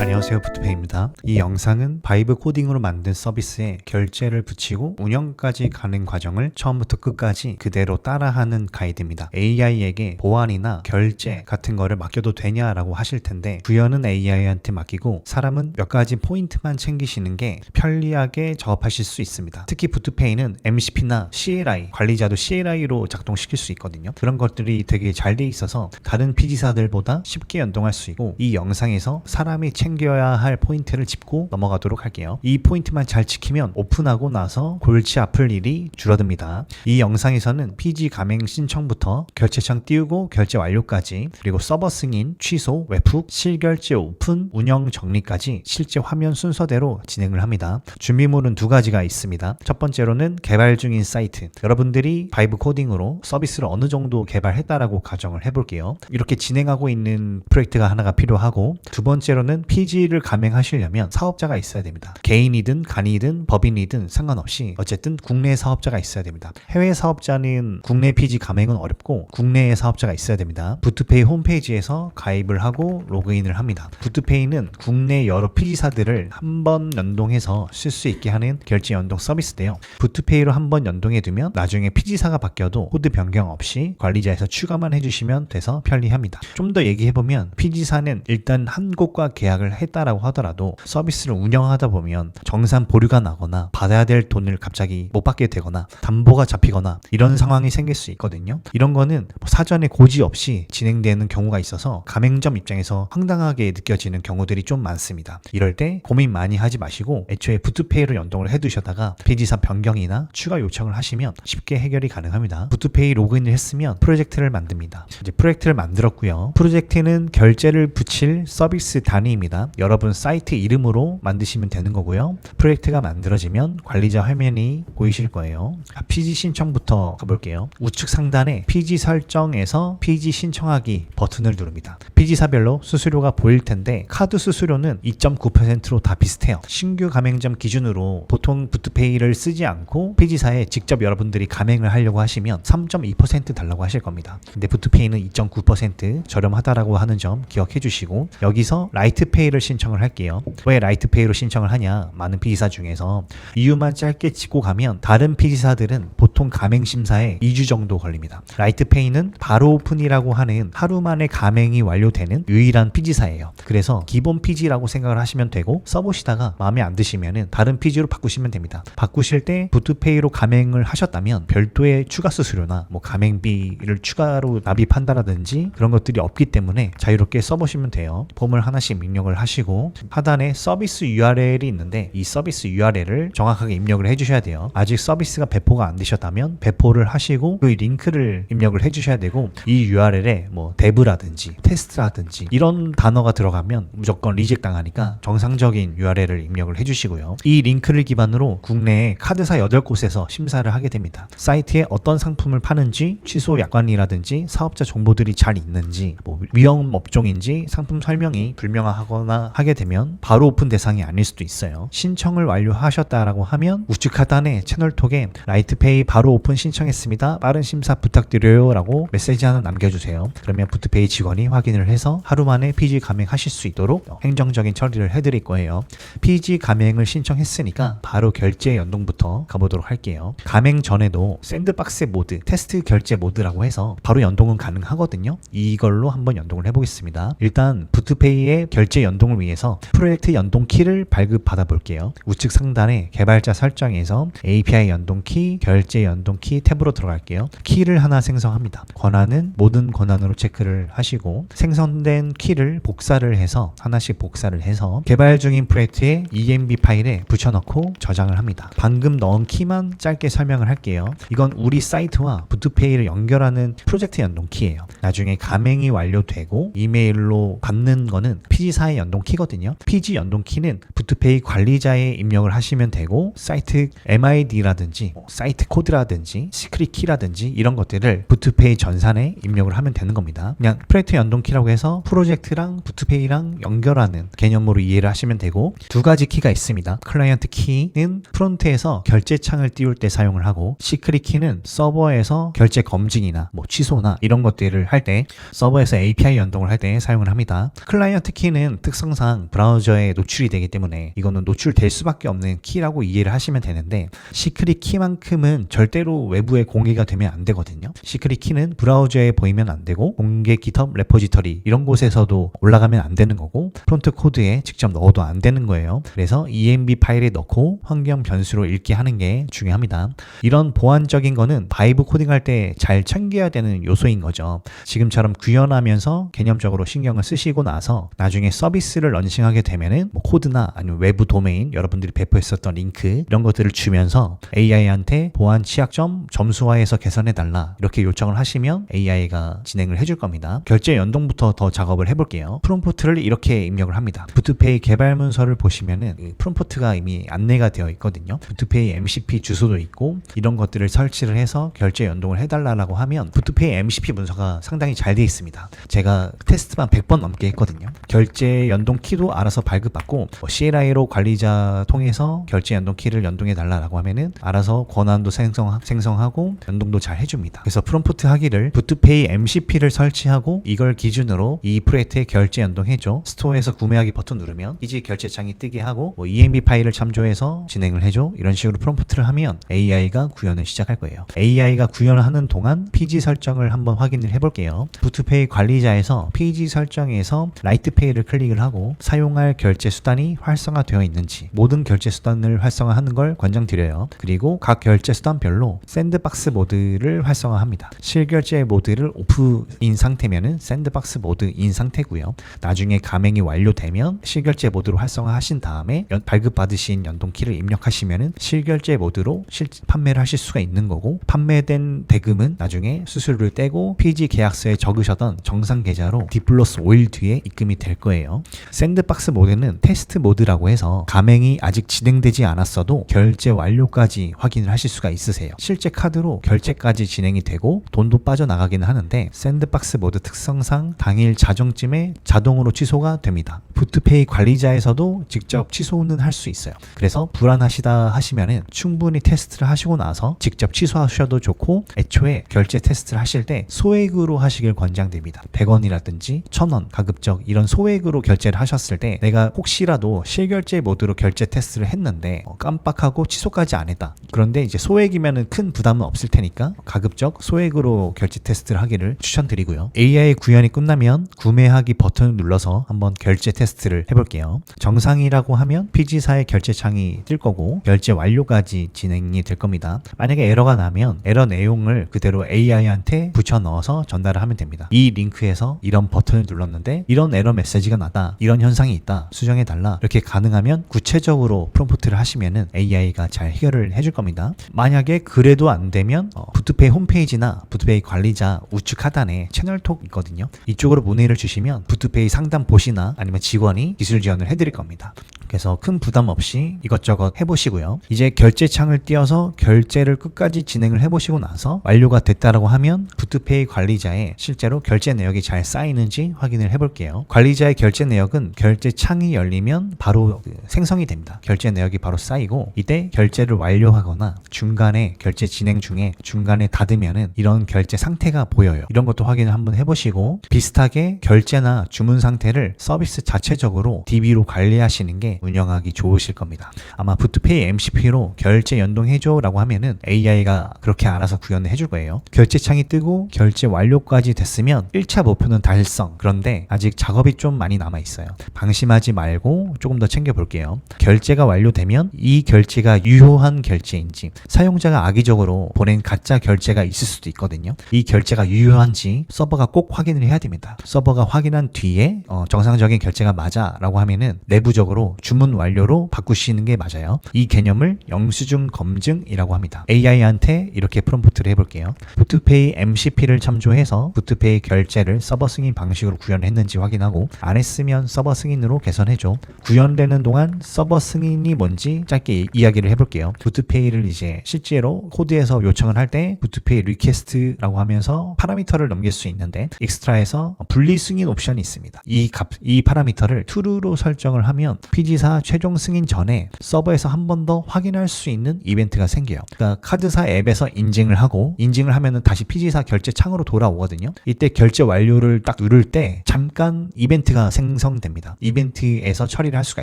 안녕하세요, 부트페이입니다. 이 영상은 바이브 코딩으로 만든 서비스에 결제를 붙이고 운영까지 가는 과정을 처음부터 끝까지 그대로 따라하는 가이드입니다. AI에게 보안이나 결제 같은 거를 맡겨도 되냐라고 하실 텐데, 구현은 AI한테 맡기고 사람은 몇 가지 포인트만 챙기시는 게 편리하게 작업하실 수 있습니다. 특히 부트페이는 MCP나 CLI, 관리자도 CLI로 작동시킬 수 있거든요. 그런 것들이 되게 잘 돼 있어서 다른 PG사들보다 쉽게 연동할 수 있고, 이 영상에서 사람이 챙겨야 할 포인트를 짚고 넘어가도록 할게요. 이 포인트만 잘 지키면 오픈하고 나서 골치 아플 일이 줄어듭니다. 이 영상에서는 PG 가맹 신청부터 결제창 띄우고 결제 완료까지, 그리고 서버 승인, 취소, 외푹, 실결제 오픈, 운영 정리까지 실제 화면 순서대로 진행을 합니다. 준비물은 두 가지가 있습니다. 첫 번째로는 개발 중인 사이트, 여러분들이 바이브 코딩으로 서비스를 어느 정도 개발했다라고 가정을 해볼게요. 이렇게 진행하고 있는 프로젝트가 하나가 필요하고, 두 번째로는 PG를 가맹하시려면 사업자가 있어야 됩니다. 개인이든 간이든 법인이든 상관없이 어쨌든 국내 사업자가 있어야 됩니다. 해외 사업자는 국내 PG 가맹은 어렵고 국내에 사업자가 있어야 됩니다. 부트페이 홈페이지에서 가입을 하고 로그인을 합니다. 부트페이는 국내 여러 PG사들을 한번 연동해서 쓸 수 있게 하는 결제 연동 서비스인데요. 부트페이로 한번 연동해 두면 나중에 PG사가 바뀌어도 코드 변경 없이 관리자에서 추가만 해주시면 돼서 편리합니다. 좀 더 얘기해보면 PG사는 일단 한 곳과 계약을 했다라고 하더라도 서비스를 운영하다 보면 정산 보류가 나거나 받아야 될 돈을 갑자기 못 받게 되거나 담보가 잡히거나 이런 상황이 생길 수 있거든요. 이런 거는 사전에 고지 없이 진행되는 경우가 있어서 가맹점 입장에서 황당하게 느껴지는 경우들이 좀 많습니다. 이럴 때 고민 많이 하지 마시고 애초에 부트페이로 연동을 해두셨다가 PG사 변경이나 추가 요청을 하시면 쉽게 해결이 가능합니다. 부트페이 로그인을 했으면 프로젝트를 만듭니다. 이제 프로젝트를 만들었고요. 프로젝트는 결제를 붙일 서비스 단위입니다. 여러분 사이트 이름으로 만드시면 되는 거고요. 프로젝트가 만들어지면 관리자 화면이 보이실 거예요. PG 신청부터 가볼게요. 우측 상단에 PG 설정에서 PG 신청하기 버튼을 누릅니다. PG사별로 수수료가 보일 텐데 카드 수수료는 2.9%로 다 비슷해요. 신규 가맹점 기준으로 보통 부트페이를 쓰지 않고 PG사에 직접 여러분들이 가맹을 하려고 하시면 3.2% 달라고 하실 겁니다. 근데 부트페이는 2.9% 저렴하다라고 하는 점 기억해 주시고, 여기서 라이트페이를 신청을 할게요. 왜 라이트페이로 신청을 하냐? 많은 PG사 중에서 이유만 짧게 짚고 가면 다른 PG사들은 보통 가맹심사에 2주 정도 걸립니다. 라이트페이는 바로 오픈이라고 하는 하루 만에 가맹이 완료되는 유일한 PG사예요. 그래서 기본 PG라고 생각을 하시면 되고, 써보시다가 마음에 안 드시면은 다른 PG로 바꾸시면 됩니다. 바꾸실 때 부트페이로 가맹을 하셨다면 별도의 추가 수수료나 뭐 가맹비를 추가로 납입한다라든지 그런 것들이 없기 때문에 자유롭게 써보시면 돼요. 폼을 하나씩 입력을 하시고 하단에 서비스 URL이 있는데 이 서비스 URL을 정확하게 입력을 해주셔야 돼요. 아직 서비스가 배포가 안 되셨다면 배포를 하시고 그 링크를 입력을 해주셔야 되고, 이 URL에 뭐 dev라든지 테스트라든지 이런 단어가 들어가면 무조건 리젝 당하니까 정상적인 URL을 입력을 해주시고요. 이 링크를 기반으로 국내에 카드사 8곳에서 심사를 하게 됩니다. 사이트에 어떤 상품을 파는지, 취소 약관이라든지 사업자 정보들이 잘 있는지, 뭐 위험 업종인지 상품 설명이 불명하거나 하게 되면 바로 오픈 대상이 아닐 수도 있어요. 신청을 완료하셨다라고 하면 우측 하단에 채널톡에 라이트페이 바로 오픈 신청했습니다. 빠른 심사 부탁드려요 라고 메시지 하나 남겨주세요. 그러면 부트페이 직원이 확인을 해서 하루 만에 PG 가맹하실 수 있도록 행정적인 처리를 해드릴 거예요. PG 가맹을 신청했으니까 바로 결제 연동부터 가보도록 할게요. 가맹 전에도 샌드박스 모드, 테스트 결제 모드라고 해서 바로 연동은 가능하거든요. 이걸로 한번 연동을 해보겠습니다. 일단 부트페이의 결제 연동을 위해서 프로젝트 연동 키를 발급받아 볼게요. 우측 상단에 개발자 설정에서 API 연동 키, 결제 연동 키 탭으로 들어갈게요. 키를 하나 생성합니다. 권한은 모든 권한으로 체크를 하시고, 생성된 키를 복사를 해서 하나씩 복사를 해서 개발 중인 프로젝트의 EMB 파일에 붙여넣고 저장을 합니다. 방금 넣은 키만 짧게 설명을 할게요. 이건 우리 사이트와 부트페이를 연결하는 프로젝트 연동 키예요. 나중에 가맹이 완료되고 이메일로 받는 거는 PG사의 연동 키거든요. PG 연동 키는 부트페이 관리자에 입력을 하시면 되고, 사이트 MID라든지 사이트 코드라든지 시크릿 키라든지 이런 것들을 부트페이 전산에 입력을 하면 되는 겁니다. 그냥 프로젝트 연동 키라고 해서 프로젝트랑 부트페이랑 연결하는 개념으로 이해를 하시면 되고, 두 가지 키가 있습니다. 클라이언트 키는 프론트에서 결제창을 띄울 때 사용을 하고, 시크릿 키는 서버에서 결제 검증이나 뭐 취소나 이런 것들을 할 때 서버에서 API 연동을 할 때 사용을 합니다. 클라이언트 키는 특성상 브라우저에 노출이 되기 때문에 이거는 노출될 수밖에 없는 키라고 이해를 하시면 되는데, 시크릿 키만큼은 절대로 외부에 공개가 되면 안 되거든요. 시크릿 키는 브라우저에 보이면 안 되고 공개 GitHub 레포지터리 이런 곳에서도 올라가면 안 되는 거고 프론트 코드에 직접 넣어도 안 되는 거예요. 그래서 env 파일에 넣고 환경 변수로 읽게 하는 게 중요합니다. 이런 보안적인 거는 바이브 코딩할 때 잘 챙겨야 되는 요소인 거죠. 지금처럼 구현하면서 개념적으로 신경을 쓰시고 나서 나중에 서비스를 런칭하게 되면은 뭐 코드나 아니면 외부 도메인, 여러분들이 배포했었던 링크 이런 것들을 주면서 AI한테 보안 취약점 점수화해서 개선해달라 이렇게 요청을 하시면 AI가 진행을 해줄 겁니다. 결제 연동부터 더 작업을 해볼게요. 프롬프트를 이렇게 입력을 합니다. 부트페이 개발 문서를 보시면은 프롬프트가 이미 안내가 되어 있거든요. 부트페이 MCP 주소도 있고 이런 것들을 설치를 해서 결제 연동을 해달라고 하면 부트페이 MCP 문서가 상당히 잘 되어 있습니다. 제가 테스트만 100번 넘게 했거든요. 결제 연동 키도 알아서 발급받고 CLI로 관리자 통해서 결제 연동 키를 연동해 달라고 하면은 알아서 권한도 생성하고 연동도 잘 해줍니다. 그래서 프롬프트 하기를 부트페이 MCP를 설치하고 이걸 기준으로 이 프로젝트에 결제 연동해줘, 스토어에서 구매하기 버튼 누르면 이지 결제창이 뜨게 하고 env 파일을 참조해서 진행을 해줘, 이런 식으로 프롬프트를 하면 AI가 구현을 시작할 거예요. AI가 구현을 하는 동안 PG 설정을 한번 확인을 해볼게요. 부트페이 관리자에서 PG 설정에서 라이트페이를 클릭을 하고 사용할 결제 수단이 활성화되어 있는지, 모든 결제 수단을 활성화하는 걸 권장드려요. 그리고 각 결제 수단별로 샌드박스 모드를 활성화합니다. 실결제 모드를 오프인 상태면은 샌드박스 모드인 상태고요. 나중에 가맹이 완료되면 실결제 모드로 활성화하신 다음에 발급받으신 연동키를 입력하시면은 실결제 모드로 판매를 하실 수가 있는 거고, 판매된 대금은 나중에 수수료를 떼고 PG 계약서에 적으셨던 정상 계좌로 D+5일 뒤에 입금이 될 거예요. 샌드박스 모드는 테스트 모드라고 해서 가맹이 아직 진행되지 않았어도 결제 완료까지 확인을 하실 수가 있으세요. 실제 카드로 결제까지 진행이 되고 돈도 빠져나가기는 하는데 샌드박스 모드 특성상 당일 자정쯤에 자동으로 취소가 됩니다. 부트페이 관리자에서도 직접 취소는 할 수 있어요. 그래서 불안하시다 하시면은 충분히 테스트를 하시고 나서 직접 취소하셔도 좋고, 애초에 결제 테스트를 하실 때 소액으로 하시길 권장됩니다. 100원이라든지 1000원 가급적 이런 소액으로 결제를 하셨을 때 내가 혹시라도 실결제 모드로 결제 테스트를 했는데 깜빡하고 취소까지 안 했다. 그런데 이제 소액이면은 큰 부담은 없을 테니까 가급적 소액으로 결제 테스트를 하기를 추천드리고요. AI 구현이 끝나면 구매하기 버튼을 눌러서 한번 결제 테스트를 해볼게요. 정상이라고 하면 PG사의 결제창이 뜰 거고 결제 완료까지 진행이 될 겁니다. 만약에 에러가 나면 에러 내용을 그대로 AI한테 붙여 넣어서 전달을 하면 됩니다. 이 링크에서 이런 버튼을 눌렀는데 이런 에러 메시지가 나다, 이런 현상이 있다, 수정해 달라, 이렇게 가능하면 구체적으로 프롬프트를 하시면은 AI가 잘 해결을 해줄 겁니다. 만약에 그래도 안 되면 부트페이 홈페이지나 부트페이 관리자 우측 하단에 채널톡 있거든요. 이쪽으로 문의를 주시면 부트페이 상담 보시나 아니면 직원이 기술 지원을 해드릴 겁니다. 그래서 큰 부담 없이 이것저것 해보시고요. 이제 결제창을 띄워서 결제를 끝까지 진행을 해보시고 나서 완료가 됐다라고 하면 부트페이 관리자에 실제로 결제 내역이 잘 쌓이는지 확인을 해볼게요. 관리자의 결제 내역은 결제창이 열리면 바로 생성이 됩니다. 결제 내역이 바로 쌓이고 이때 결제를 완료하거나 중간에 결제 진행 중에 중간에 닫으면은 이런 결제 상태가 보여요. 이런 것도 확인을 한번 해보시고, 비슷하게 결제나 주문 상태를 서비스 자체적으로 DB로 관리하시는 게 운영하기 좋으실 겁니다. 아마 부트페이 MCP로 결제 연동해줘 라고 하면은 AI가 그렇게 알아서 구현을 해줄 거예요. 결제창이 뜨고 결제 완료까지 됐으면 1차 목표는 달성. 그런데 아직 작업이 좀 많이 남아 있어요. 방심하지 말고 조금 더 챙겨볼게요. 결제가 완료되면 이 결제가 유효한 결제인지, 사용자가 악의적으로 보낸 가짜 결제가 있을 수도 있거든요. 이 결제가 유효한지 서버가 꼭 확인을 해야 됩니다. 서버가 확인한 뒤에 정상적인 결제가 맞아 라고 하면은 내부적으로 주문 완료로 바꾸시는 게 맞아요. 이 개념을 영수증 검증이라고 합니다. AI한테 이렇게 프롬프트를 해볼게요. 부트페이 MCP를 참조해서 부트페이 결제를 서버 승인 방식으로 구현했는지 확인하고, 안 했으면 서버 승인으로 개선해줘. 구현되는 동안 서버 승인이 뭔지 짧게 이야기를 해볼게요. 부트페이를 이제 실제로 코드에서 요청을 할 때 부트페이 리퀘스트라고 하면서 파라미터를 넘길 수 있는데 익스트라에서 분리 승인 옵션이 있습니다. 이 파라미터를 true로 설정을 하면 PG 피지사 최종 승인 전에 서버에서 한 번 더 확인할 수 있는 이벤트가 생겨요. 그러니까 카드사 앱에서 인증을 하고 인증을 하면은 다시 피지사 결제 창으로 돌아오거든요. 이때 결제 완료를 딱 누를 때 잠깐 이벤트가 생성됩니다. 이벤트에서 처리를 할 수가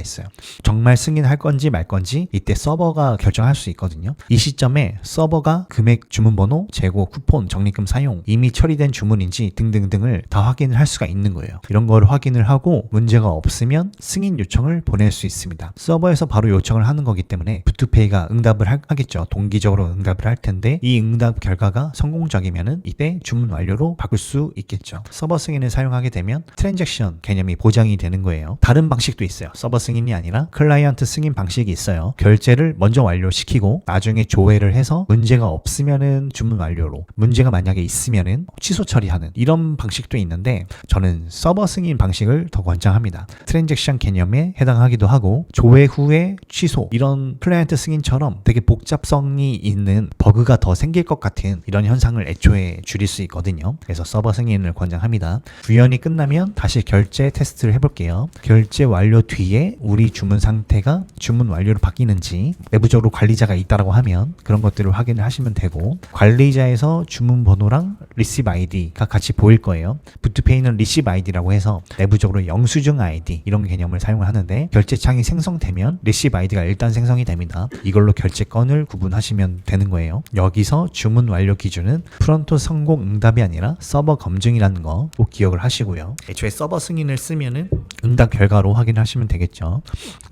있어요. 정말 승인할 건지 말 건지 이때 서버가 결정할 수 있거든요. 이 시점에 서버가 금액, 주문번호, 재고, 쿠폰, 적립금 사용, 이미 처리된 주문인지 등등등을 다 확인을 할 수가 있는 거예요. 이런 걸 확인을 하고 문제가 없으면 승인 요청을 보낼 수 있습니다. 서버에서 바로 요청을 하는 거기 때문에 부투페이가 응답을 하겠죠. 동기적으로 응답을 할 텐데 이 응답 결과가 성공적이면은 이때 주문 완료로 바꿀 수 있겠죠. 서버 승인을 사용하게 되면 트랜잭션 개념이 보장이 되는 거예요. 다른 방식도 있어요. 서버 승인이 아니라 클라이언트 승인 방식이 있어요. 결제를 먼저 완료시키고 나중에 조회를 해서 문제가 없으면은 주문 완료로, 문제가 만약에 있으면은 취소 처리하는 이런 방식도 있는데 저는 서버 승인 방식을 더 권장합니다. 트랜잭션 개념에 해당하기도 하고 조회 후에 취소, 이런 클라이언트 승인처럼 되게 복잡성이 있는 버그가 더 생길 것 같은 이런 현상을 애초에 줄일 수 있거든요. 그래서 서버 승인을 권장합니다. 구현이 끝나면 다시 결제 테스트를 해볼게요. 결제 완료 뒤에 우리 주문 상태가 주문 완료로 바뀌는지, 내부적으로 관리자가 있다라고 하면 그런 것들을 확인을 하시면 되고, 관리자에서 주문 번호랑 리시브 아이디가 같이 보일 거예요. 부투페이는 리시브 아이디라고 해서 내부적으로 영수증 아이디 이런 개념을 사용을 하는데, 결제창이 생성되면 리시브 아이디가 일단 생성이 됩니다. 이걸로 결제건을 구분하시면 되는 거예요. 여기서 주문 완료 기준은 프론트 성공 응답이 아니라 서버 검증이라는 거 꼭 기억을 하시고요. 애초에 서버 승인을 쓰면은 응답 결과로 확인하시면 되겠죠.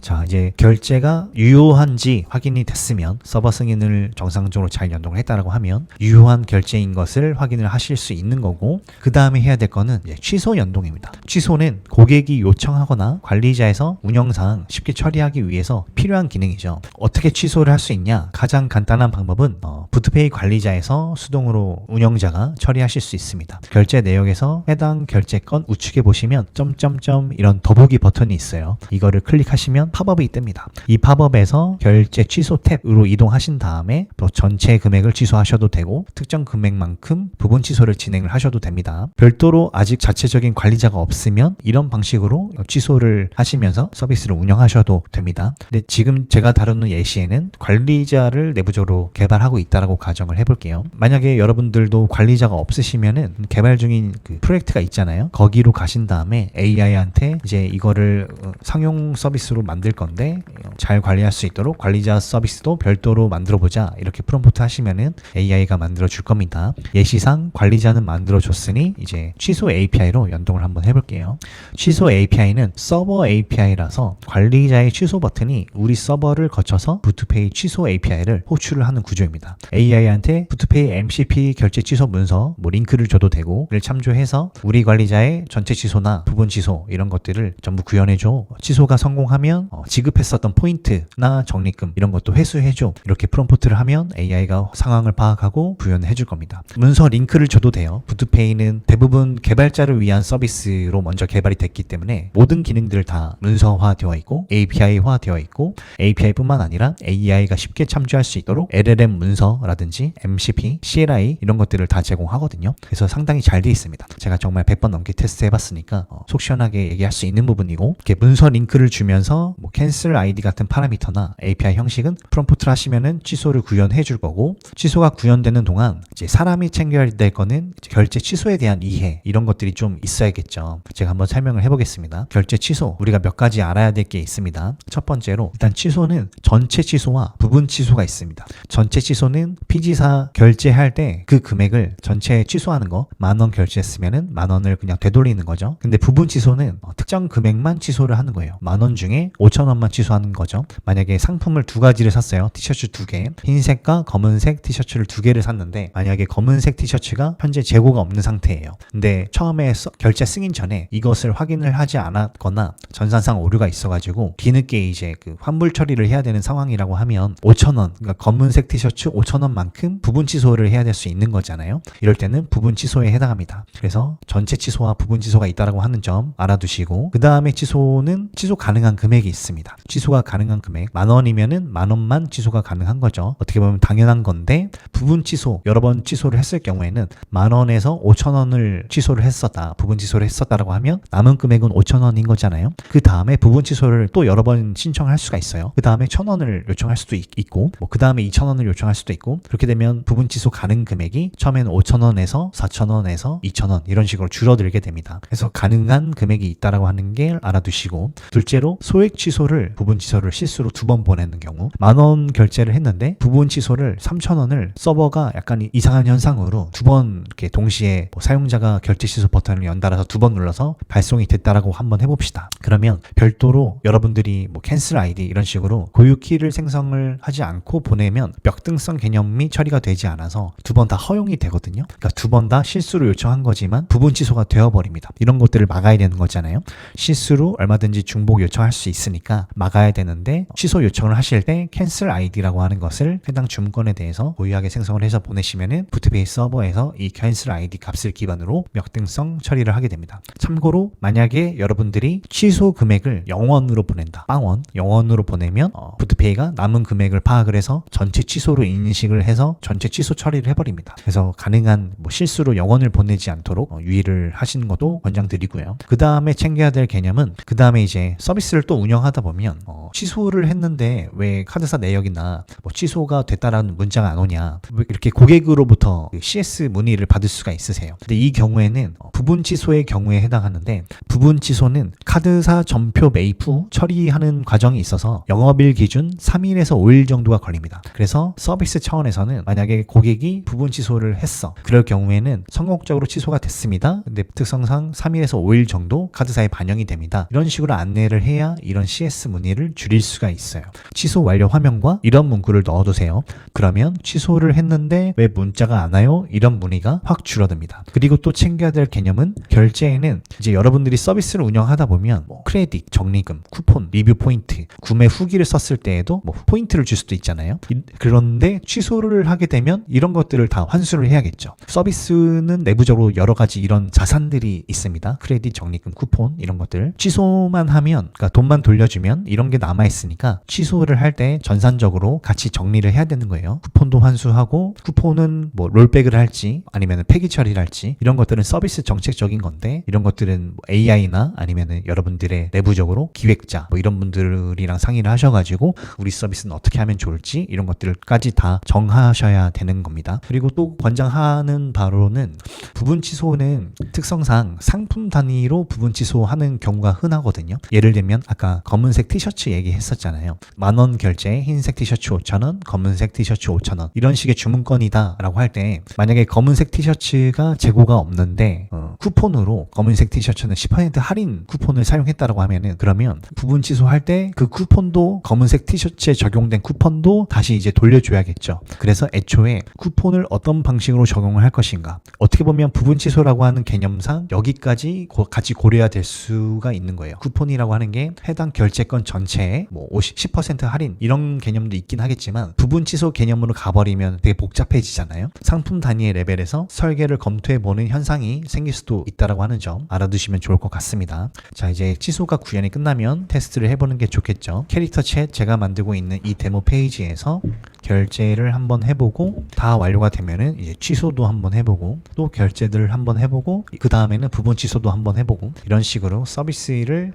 자, 이제 결제가 유효한지 확인이 됐으면, 서버 승인을 정상적으로 잘 연동을 했다라고 하면 유효한 결제인 것을 확인을 하실 수 있는 거고, 그 다음에 해야 될 거는 이제 취소 연동입니다. 취소는 고객이 요청하거나 관리자에서 운영상 쉽게 처리하기 위해서 필요한 기능이죠. 어떻게 취소를 할 수 있냐? 가장 간단한 방법은 부투페이 관리자에서 수동으로 운영자가 처리하실 수 있습니다. 결제 내역에서 해당 결제건 우측에 보시면 점점점 이런 더보기 버튼이 있어요. 이거를 클릭하시면 팝업이 뜹니다. 이 팝업에서 결제 취소 탭으로 이동하신 다음에 또 전체 금액을 취소하셔도 되고 특정 금액만큼 부분 취소를 진행을 하셔도 됩니다. 별도로 아직 자체적인 관리자가 없으면 이런 방식으로 취소를 하시면서 서비스를 운영하셔도 됩니다. 근데 지금 제가 다루는 예시에는 관리자를 내부적으로 개발하고 있다라고 가정을 해볼게요. 만약에 여러분들도 관리자가 없으시면은 개발 중인 그 프로젝트가 있잖아요. 거기로 가신 다음에 AI한테 이제 이거를 상용 서비스로 만들 건데 잘 관리할 수 있도록 관리자 서비스도 별도로 만들어 보자, 이렇게 프롬프트 하시면은 AI가 만들어 줄 겁니다. 예시상 관리자는 만들어 줬으니 이제 취소 API로 연동을 한번 해볼게요. 취소 API는 서버 API라서 관리자의 취소 버튼이 우리 서버를 거쳐서 부투페이 취소 API를 호출을 하는 구조입니다. AI한테 부투페이 MCP 결제 취소 문서 링크를 줘도 되고, 를 참조해서 우리 관리자의 전체 취소나 부분 취소 이런 것들을 전부 구현해줘. 취소가 성공하면 지급했었던 포인트나 적립금 이런 것도 회수해줘. 이렇게 프롬프트를 하면 AI가 상황을 파악하고 구현을 해줄 겁니다. 문서 링크를 줘도 돼요. 부투페이는 대부분 개발자를 위한 서비스로 먼저 개발이 됐기 때문에 모든 기능들 다 문서화 되어 있고 API화 되어 있고, API뿐만 아니라 AI가 쉽게 참조할 수 있도록 LLM 문서라든지 MCP, CLI 이런 것들을 다 제공하거든요. 그래서 상당히 잘 돼 있습니다. 제가 정말 100번 넘게 테스트 해봤으니까 속 시원하게 얘기할 수 있는 부분이고, 이렇게 문서 링크를 주면서 뭐 cancel ID 같은 파라미터나 API 형식은 프롬프트를 하시면은 취소를 구현해 줄 거고, 취소가 구현되는 동안 이제 사람이 챙겨야 될 거는 이제 결제 취소에 대한 이해 이런 것들이 좀 있어야겠죠. 제가 한번 설명을 해보겠습니다. 결제 취소 우리가 몇 가지 알아야 될 게 있습니다. 첫 번째로 일단 취소는 전체 취소와 부분 취소가 있습니다. 전체 취소는 피지사 결제할 때 그 금액을 전체 취소하는 거, 10,000원 결제했으면은 10,000원을 그냥 되돌리는 거죠. 근데 부분 취소는 특정 금액만 취소를 하는 거예요. 10,000원 중에 5,000원만 취소하는 거죠. 만약에 상품을 두 가지를 샀어요. 티셔츠 2개, 흰색과 검은색 티셔츠를 2개를 샀는데, 만약에 검은색 티셔츠가 현재 재고가 없는 상태예요. 근데 처음에 결제 승인 전에 이것을 확인을 하지 않았거나 전산상 오류가 있어가지고 뒤늦게 이제 그 환불 처리를 해야 되는 상황이라고 하면 5,000원, 그러니까 검은색 티셔츠 5,000원만큼 부분 취소를 해야 될 수 있는 거잖아요. 이럴 때는 부분 취소에 해당합니다. 그래서 전체 취소와 부분 취소가 있다라고 하는 점 알아두시고, 그 다음에 취소는 취소 가능한 금액이 있습니다. 취소가 가능한 금액 10,000원이면은 10,000원만 취소가 가능한 거죠. 어떻게 보면 당연한 건데, 부분 취소 여러 번 취소를 했을 경우에는 10,000원에서 5,000원을 취소를 했었다, 부분 취소를 했었다라고 하면 남은 금액은 5,000원인 거잖아요. 그 다음에 부분 취소를 이거를 또 여러 번 신청할 수가 있어요. 그 다음에 1,000원을 요청할 수도 있고, 뭐 그 다음에 2,000원을 요청할 수도 있고, 그렇게 되면 부분 취소 가능 금액이 처음에는 5,000원에서 4,000원에서 2,000원 이런 식으로 줄어들게 됩니다. 그래서 가능한 금액이 있다라고 하는 게 알아두시고, 둘째로 소액 취소를 부분 취소를 실수로 2번 보내는 경우, 10,000원 결제를 했는데 부분 취소를 3,000원을 서버가 약간 이상한 현상으로 2번 이렇게 동시에 뭐 사용자가 결제 취소 버튼을 연달아서 2번 눌러서 발송이 됐다라고 한번 해봅시다. 그러면 별도로 여러분들이 뭐 캔슬 아이디 이런 식으로 고유 키를 생성을 하지 않고 보내면 역등성 개념이 처리가 되지 않아서 2번 다 허용이 되거든요. 그러니까 2번 다 실수로 요청한 거지만 부분 취소가 되어버립니다. 이런 것들을 막아야 되는 거잖아요. 실수로 얼마든지 중복 요청할 수 있으니까 막아야 되는데, 취소 요청을 하실 때 캔슬 아이디라고 하는 것을 해당 주문건에 대해서 고유하게 생성을 해서 보내시면은 부트페이 서버에서 이 캔슬 아이디 값을 기반으로 역등성 처리를 하게 됩니다. 참고로 만약에 여러분들이 취소 금액을 0원으로 보낸다, 빵원 0원으로 보내면 부트페이가 남은 금액을 파악을 해서 전체 취소로 인식을 해서 전체 취소 처리를 해버립니다. 그래서 가능한 뭐 실수로 0원을 보내지 않도록 유의를 하시는 것도 권장드리고요. 그 다음에 챙겨야 될 개념은, 그 다음에 이제 서비스를 또 운영하다 보면 취소를 했는데 왜 카드사 내역이나 뭐 취소가 됐다라는 문자가 안 오냐, 이렇게 고객으로부터 CS 문의를 받을 수가 있으세요. 근데 이 경우에는 부분 취소의 경우에 해당하는데, 부분 취소는 카드사 전표 매입 후 처리하는 과정이 있어서 영업일 기준 3일에서 5일 정도가 걸립니다. 그래서 서비스 차원에서는 만약에 고객이 부분 취소를 했어, 그럴 경우에는 성공적으로 취소가 됐습니다. 근데 특성상 3일에서 5일 정도 카드사에 반영이 됩니다. 이런 식으로 안내를 해야 이런 CS 문의를 줄일 수가 있어요. 취소 완료 화면과 이런 문구를 넣어두세요. 그러면 취소를 했는데 왜 문자가 안 와요? 이런 문의가 확 줄어듭니다. 그리고 또 챙겨야 될 개념은, 결제에는 이제 여러분들이 서비스를 운영하다 보면 뭐 크레딧, 적립금, 쿠폰, 리뷰 포인트, 구매 후기를 썼을 때에도 뭐 포인트를 줄 수도 있잖아요. 그런데 취소를 하게 되면 이런 것들을 다 환수를 해야겠죠. 서비스는 내부적으로 여러 가지 이런 자산들이 있습니다. 크레딧, 적립금, 쿠폰 이런 것들 취소만 하면, 그러니까 돈만 돌려주면 이런 게 남아있으니까 취소를 할 때 전산적으로 같이 정리를 해야 되는 거예요. 쿠폰도 환수하고, 쿠폰은 뭐 롤백을 할지 아니면 폐기 처리를 할지, 이런 것들은 서비스 정책적인 건데, 이런 것들은 뭐 AI나 아니면 여러분들의 내부적으로 기획자 뭐 이런 분들이랑 상의를 하셔가지고 우리 서비스는 어떻게 하면 좋을지 이런 것들까지 다 정하셔야 되는 겁니다. 그리고 또 권장하는 바로는, 부분 취소는 특성상 상품 단위로 부분 취소하는 경우가 흔하거든요. 예를 들면 아까 검은색 티셔츠 얘기했었잖아요. 10,000원 결제, 흰색 티셔츠 5,000원, 검은색 티셔츠 5,000원 이런 식의 주문건이다 라고 할 때, 만약에 검은색 티셔츠가 재고가 없는데 쿠폰으로 검은색 티셔츠는 10% 할인 쿠폰을 사용했다라고 하면은, 그러면 부분 취소할 때 그 쿠폰도, 검은색 티셔츠에 적용된 쿠폰도 다시 이제 돌려줘야겠죠. 그래서 애초에 쿠폰을 어떤 방식으로 적용을 할 것인가, 어떻게 보면 부분 취소라고 하는 개념상 여기까지 같이 고려해야 될 수가 있는 거예요. 쿠폰이라고 하는 게 해당 결제권 전체에 뭐 10% 할인 이런 개념도 있긴 하겠지만, 부분 취소 개념으로 가버리면 되게 복잡해지잖아요. 상품 단위의 레벨에서 설계를 검토해보는 현상이 생길 수도 있다라고 하는 점 알아두시면 좋을 것 같습니다. 자, 이제 취소가 구현이 끝나면 테스트를 해보는 게 좋겠죠. 캐릭터 챗 제가 만들고 있는 이 데모 페이지에서 결제를 한번 해보고, 다 완료가 되면은 이제 취소도 한번 해보고, 또 결제들을 한번 해보고, 그 다음에는 부분 취소도 한번 해보고, 이런 식으로 서비스를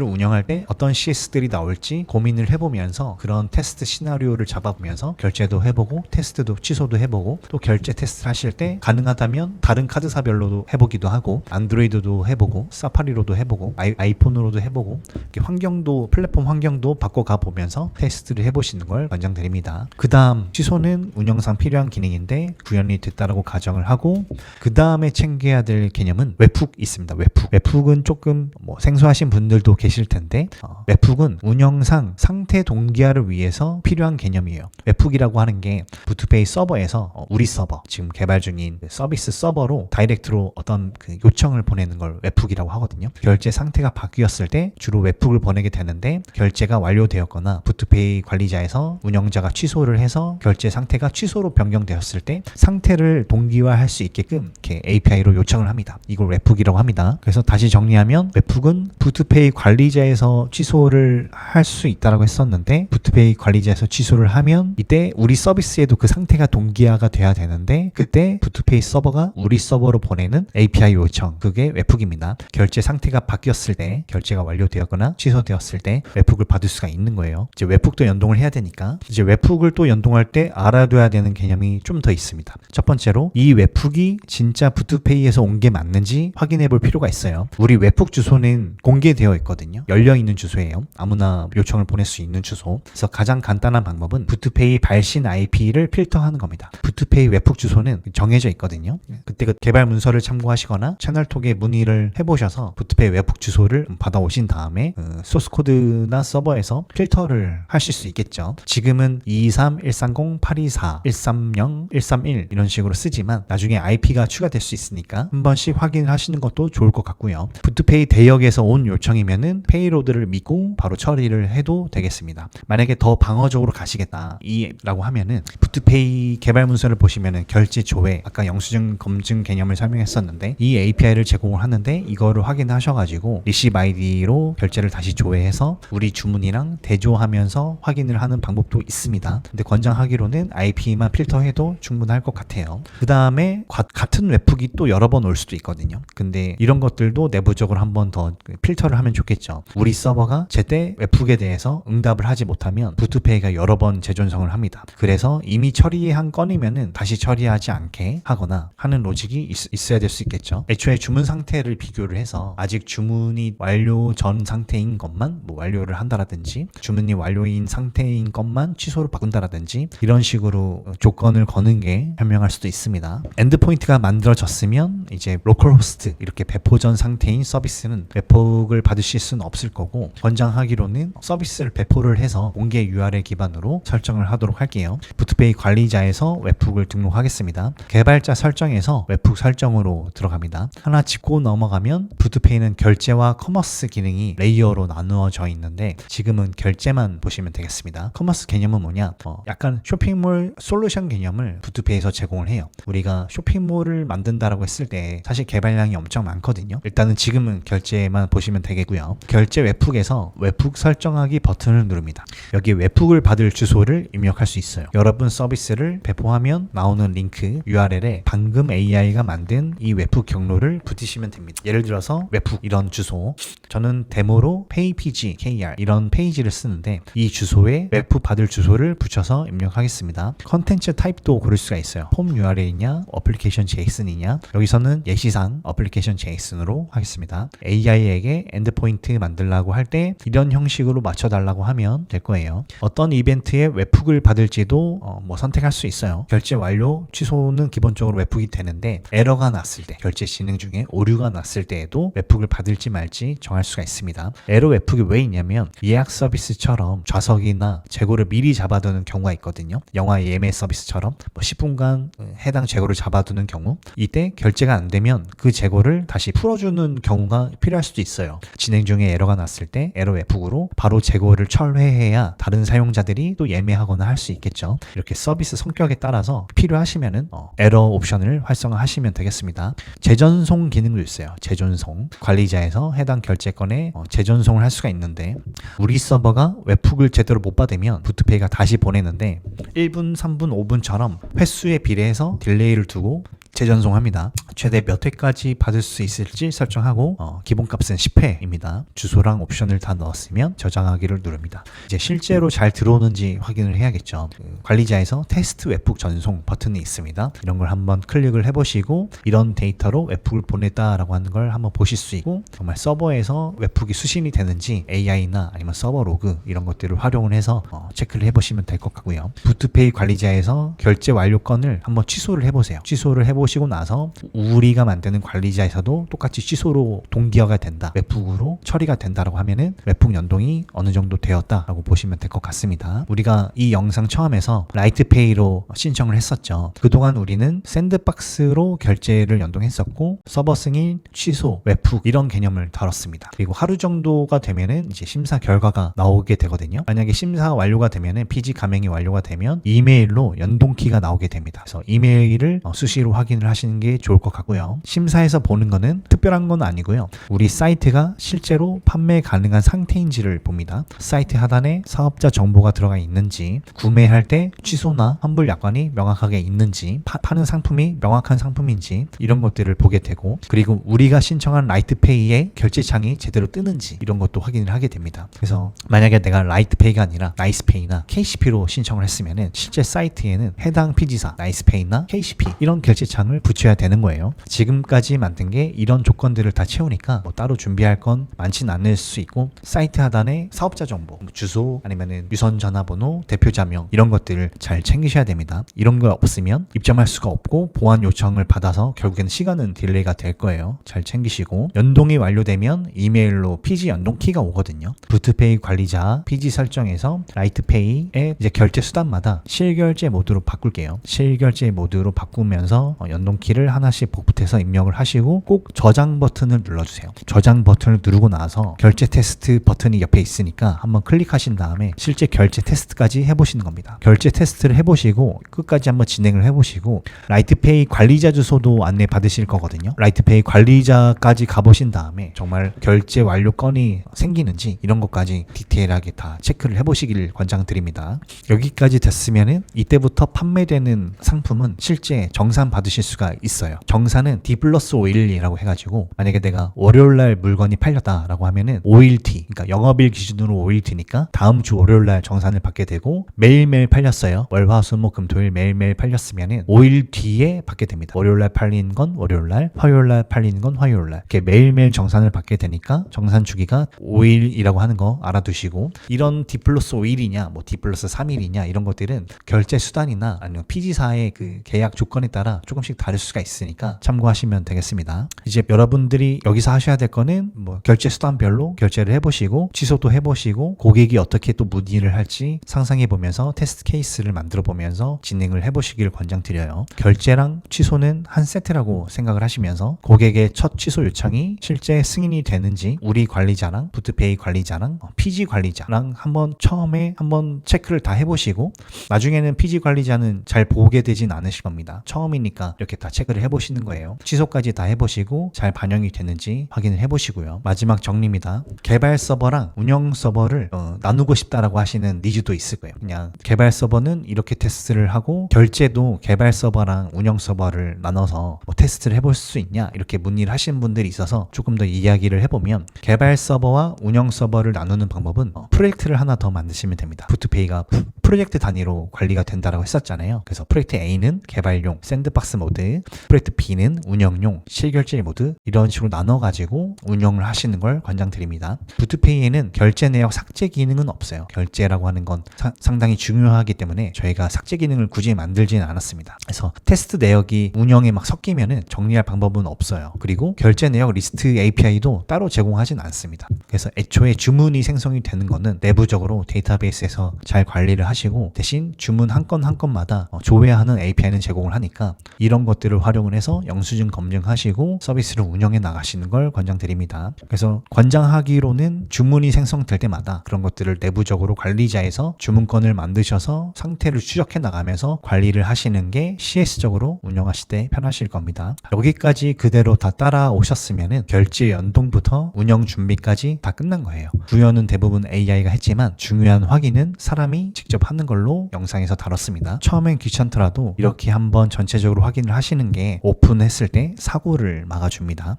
운영할 때 어떤 CS들이 나올지 고민을 해보면서 그런 테스트 시나리오를 잡아보면서 결제도 해보고 테스트도 취소도 해보고, 또 결제 테스트 하실 때 가능하다면 다른 카드사별로도 해보기도 하고, 안드로이드도 해보고 사파리로도 해보고 아이폰으로도 해보고, 이렇게 환경도, 플랫폼 환경도 바꿔가 보면서 테스트를 해보시는 걸 권장드립니다. 그 다음 취소는 운영상 필요한 기능인데 구현이 됐다라고 가정을 하고, 그 다음에 챙겨야 될 개념은 웹훅 있습니다. 웹훅은 조금 뭐 생소하신 분들도 계실 텐데, 웹훅은 운영상 상태 동기화를 위해서 필요한 개념이에요. 웹훅이라고 하는 게 부트페이 서버에서 우리 서버, 지금 개발 중인 서비스 서버로 다이렉트로 어떤 그 요청을 보내는 걸 웹훅이라고 하거든요. 결제 상태가 바뀌었을 때 주로 웹훅을 보내게 되는데, 결제가 완료되었거나 부트페이 관리자에서 운영자가 취소를 해서 결제 상태가 취소로 변경되었을 때 상태를 동기화할 수 있게끔 이렇게 API로 요청을 합니다. 이걸 웹훅이라고 합니다. 그래서 다시 정리하면, 웹훅은 부트페이 관리자에서 취소를 할 수 있다라고 했었는데, 부트페이 관리자에서 취소를 하면 이때 우리 서비스에도 그 상태가 동기화가 돼야 되는데, 그때 부트페이 서버가 우리 서버로 보내는 API 요청, 그게 웹훅입니다. 결제 상태가 바뀌었을 때, 결제가 완료되었거나 연동되거나 취소되었을 때 웹훅을 받을 수가 있는 거예요. 이제 웹훅도 연동을 해야 되니까 이제 웹훅을 또 연동할 때 알아둬야 되는 개념이 좀 더 있습니다. 첫 번째로 이 웹훅이 진짜 부투페이에서 온 게 맞는지 확인해 볼 필요가 있어요. 우리 웹훅 주소는 공개되어 있거든요. 열려 있는 주소예요. 아무나 요청을 보낼 수 있는 주소. 그래서 가장 간단한 방법은 부투페이 발신 IP를 필터하는 겁니다. 부투페이 웹훅 주소는 정해져 있거든요. 그때 그 개발 문서를 참고하시거나 채널톡에 문의를 해보셔서 부투페이 웹훅 주소를 받아오신 다음에 소스 코드나 서버에서 필터를 하실 수 있겠죠. 지금은 223, 130, 824, 130, 131 이런 식으로 쓰지만 나중에 IP가 추가될 수 있으니까 한 번씩 확인하시는 것도 좋을 것 같고요. 부투페이 대역에서 온 요청이면은 페이로드를 믿고 바로 처리를 해도 되겠습니다. 만약에 더 방어적으로 가시겠다 라고 하면은 부투페이 개발 문서를 보시면은 결제 조회, 아까 영수증 검증 개념을 설명했었는데 이 API를 제공을 하는데 이거를 확인하셔가지고 리시브 아이디로 결제를 다시 조회해서 우리 주문이랑 대조하면서 확인을 하는 방법도 있습니다. 근데 권장하기로는 IP만 필터해도 충분할 것 같아요. 그 다음에 같은 웹훅이 또 여러 번 올 수도 있거든요. 근데 이런 것들도 내부적으로 한 번 더 필터를 하면 좋겠죠. 우리 서버가 제때 웹훅에 대해서 응답을 하지 못하면 부투페이가 여러 번 재존성을 합니다. 그래서 이미 처리한 건이면은 다시 처리하지 않게 하거나 하는 로직이 있어야 될 수 있겠죠. 애초에 주문 상태를 비교를 해서 아직 주문이 완료 전 상태인 것만 완료를 한다라든지 주문이 완료인 상태인 것만 취소로 바꾼다라든지 이런 식으로 조건을 거는 게 현명할 수도 있습니다. 엔드포인트가 만들어졌으면 이제 로컬 호스트 이렇게 배포 전 상태인 서비스는 웹훅을 받으실 수는 없을 거고 권장하기로는 서비스를 배포를 해서 공개 URL 기반으로 설정을 하도록 할게요. 부투페이 관리자에서 웹훅을 등록하겠습니다. 개발자 설정에서 웹훅 설정으로 들어갑니다. 하나 짚고 넘어가면 부투페이는 결제와 커머스 기능이 레이어로 나누어져 있는데 지금은 결제만 보시면 되겠습니다. 커머스 개념은 뭐냐? 약간 쇼핑몰 솔루션 개념을 부투페이에서 제공을 해요. 우리가 쇼핑몰을 만든다라고 했을 때 사실 개발량이 엄청 많거든요. 일단은 지금은 결제만 보시면 되겠고요. 결제 웹훅에서 웹훅 설정하기 버튼을 누릅니다. 여기 웹훅을 받을 주소를 입력할 수 있어요. 여러분 서비스를 배포하면 나오는 링크 URL에 방금 AI가 만든 이 웹훅 경로를 붙이시면 됩니다. 예를 들어서 웹훅 이런 주소, 저는 데모로 paypg kr 이런 페이지를 쓰는데 이 주소에 웹훅 받을 주소를 붙여서 입력하겠습니다. 컨텐츠 타입도 고를 수가 있어요. 폼 URL이냐 어플리케이션 JSON이냐. 여기서는 예시상 어플리케이션 JSON으로 하겠습니다. AI에게 엔드포인트 만들라고 할 때 이런 형식으로 맞춰달라고 하면 될 거예요. 어떤 이벤트에 웹훅을 받을지도 선택할 수 있어요. 결제 완료, 취소는 기본적으로 웹훅이 되는데 에러가 났을 때, 결제 진행 중에 오류가 났을 때에도 웹훅을 받을지 말지 정할 수가 있습니다. 에러 웹훅이 왜 있냐면 예약 서비스처럼 좌석이나 재고를 미리 잡아두는 경우가 있거든요. 영화 예매 서비스처럼 10분간 해당 재고를 잡아두는 경우, 이때 결제가 안 되면 그 재고를 다시 풀어주는 경우가 필요할 수도 있어요. 진행 중에 에러가 났을 때 에러 웹훅으로 바로 재고를 철회해야 다른 사용자들이 또 예매하거나 할 수 있겠죠. 이렇게 서비스 성격에 따라서 필요하시면은 에러 옵션을 활성화하시면 되겠습니다. 재전송 기능도 있어요. 재전송 관리자에서 해당 결제건에 재전송을 할 수가 있는데 우리 서버가 웹훅을 제대로 못 받으면 부투페이가 다시 보내는데 1분, 3분, 5분처럼 횟수에 비례해서 딜레이를 두고 재전송합니다. 최대 몇 회까지 받을 수 있을지 설정하고 기본값은 10회입니다. 주소랑 옵션을 다 넣었으면 저장하기를 누릅니다. 이제 실제로 잘 들어오는지 확인을 해야겠죠. 관리자에서 테스트 웹훅 전송 버튼이 있습니다. 이런 걸 한번 클릭을 해보시고 이런 데이터로 웹훅을 보냈다라고 하는 걸 한번 보실 수 있고 정말 서버에서 웹훅이 수신이 되는지 AI나 아니면 서버 로그 이런 것들을 활용을 해서 체크를 해보시면 될 것 같고요. 부투페이 관리자에서 결제 완료 건을 한번 취소를 해보세요. 취소를 해보시고 나서 우리가 만드는 관리자에서도 똑같이 취소로 동기화가 된다, 웹훅으로 처리가 된다라고 하면은 웹훅 연동이 어느 정도 되었다라고 보시면 될 것 같습니다. 우리가 이 영상 처음에서 라이트페이로 신청을 했었죠. 그동안 우리는 샌드박스로 결제를 연동했었고 서버 승인, 취소, 웹훅 이런 개념을 다뤘습니다. 그리고 하루 정도가 되면은 이제 심사 결과가 나오게 되거든요. 만약에 심사 완료가 되면은 PG 가맹이 완료가 되면 이메일로 연동키가 나오게 됩니다. 그래서 이메일을 수시로 확인 확인을 하시는 게 좋을 것 같고요. 심사에서 보는 거는 특별한 건 아니고요. 우리 사이트가 실제로 판매 가능한 상태인지를 봅니다. 사이트 하단에 사업자 정보가 들어가 있는지, 구매할 때 취소나 환불 약관이 명확하게 있는지, 파는 상품이 명확한 상품인지 이런 것들을 보게 되고, 그리고 우리가 신청한 라이트페이의 결제창이 제대로 뜨는지 이런 것도 확인을 하게 됩니다. 그래서 만약에 내가 라이트페이가 아니라 나이스페이나 KCP로 신청을 했으면은 실제 사이트에는 해당 피지사, 나이스페이나 KCP 이런 결제창을 붙여야 되는 거예요. 지금까지 만든 게 이런 조건들을 다 채우니까 뭐 따로 준비할 건 많지는 않을 수 있고, 사이트 하단에 사업자 정보, 주소 아니면은 유선 전화번호, 대표자명 이런 것들을 잘 챙기셔야 됩니다. 이런 거 없으면 입점할 수가 없고 보안 요청을 받아서 결국엔 시간은 딜레이가 될 거예요. 잘 챙기시고, 연동이 완료되면 이메일로 피지 연동 키가 오거든요. 부트페이 관리자 피지 설정에서 라이트페이의 이제 결제 수단마다 실결제 모드로 바꿀게요. 실결제 모드로 바꾸면서 연동 키를 하나씩 복붙해서 입력을 하시고, 꼭 저장 버튼을 눌러주세요. 저장 버튼을 누르고 나서 결제 테스트 버튼이 옆에 있으니까 한번 클릭하신 다음에 실제 결제 테스트까지 해보시는 겁니다. 결제 테스트를 해보시고 끝까지 한번 진행을 해보시고, 라이트페이 관리자 주소도 안내 받으실 거거든요. 라이트페이 관리자까지 가보신 다음에 정말 결제 완료 건이 생기는지 이런 것까지 디테일하게 다 체크를 해보시길 권장드립니다. 여기까지 됐으면은 이때부터 판매되는 상품은 실제 정산 받으실 수가 있어요. 정산은 D+5일이라고 해가지고, 만약에 내가 월요일날 물건이 팔렸다라고 하면은 5일 뒤, 그러니까 영업일 기준으로 5일 뒤니까 다음 주 월요일날 정산을 받게 되고, 매일매일 팔렸어요. 월, 화, 수, 목, 금, 토일 매일매일 팔렸으면은 5일 뒤에 받게 됩니다. 월요일날 팔린 건 월요일날, 화요일날 팔린 건 화요일날, 이렇게 매일매일 정산을 받게 되니까 정산 주기가 5일이라고 하는 거 알아두시고, 이런 D+5일이냐 뭐 D+3일이냐 이런 것들은 결제 수단이나 아니면 피지사의 그 계약 조건에 따라 조금씩 다를 수가 있으니까 참고하시면 되겠습니다. 이제 여러분들이 여기서 하셔야 될 거는 뭐 결제 수단별로 결제를 해보시고, 취소도 해보시고, 고객이 어떻게 또 문의를 할지 상상해 보면서 테스트 케이스를 만들어 보면서 진행을 해보시길 권장드려요. 결제랑 취소는 한 세트라고 생각을 하시면서, 고객의 첫 취소 요청이 실제 승인이 되는지 우리 관리자랑 부트페이 관리자랑 PG 관리자랑 처음에 한번 체크를 다 해보시고, 나중에는 PG 관리자는 잘 보게 되진 않으실 겁니다. 처음이니까 이렇게 다 체크를 해보시는 거예요. 취소까지 다 해보시고 잘 반영이 되는지 확인을 해보시고요. 마지막 정리입니다. 개발 서버랑 운영 서버를 나누고 싶다라고 하시는 니즈도 있을 거예요. 그냥 개발 서버는 이렇게 테스트를 하고, 결제도 개발 서버랑 운영 서버를 나눠서 뭐 테스트를 해볼 수 있냐 이렇게 문의를 하시는 분들이 있어서 조금 더 이야기를 해보면, 개발 서버와 운영 서버를 나누는 방법은 프로젝트를 하나 더 만드시면 됩니다. 부트페이가 프로젝트 단위로 관리가 된다라고 했었잖아요. 그래서 프로젝트 A는 개발용 샌드박스 모드, 프로젝트 B는 운영용 실결제 모드, 이런 식으로 나눠가지고 운영을 하시는 걸 권장드립니다. 부트페이에는 결제 내역 삭제 기능은 없어요. 결제라고 하는 건 상당히 중요하기 때문에 저희가 삭제 기능을 굳이 만들지는 않았습니다. 그래서 테스트 내역이 운영에 막 섞이면은 정리할 방법은 없어요. 그리고 결제 내역 리스트 API도 따로 제공하진 않습니다. 그래서 애초에 주문이 생성이 되는 거는 내부적으로 데이터베이스에서 잘 관리를 하시고, 대신 주문 한 건 한 건마다 조회하는 API는 제공을 하니까 이런 것들을 활용을 해서 영수증 검증하시고 서비스를 운영해 나가시는 걸 권장드립니다. 그래서 권장하기로는 주문이 생성될 때마다 그런 것들을 내부적으로 관리자에서 주문권을 만드셔서 상태를 추적해 나가면서 관리를 하시는 게 CS적으로 운영하실 때 편하실 겁니다. 여기까지 그대로 다 따라오셨으면은 결제 연동부터 운영 준비까지 다 끝난 거예요. 구현은 대부분 AI가 했지만 중요한 확인은 사람이 직접 하는 걸로 영상에서 다뤘습니다. 처음엔 귀찮더라도 이렇게 한번 전체적으로 확인을 하시는 게 오픈했을 때 사고를 막아줍니다.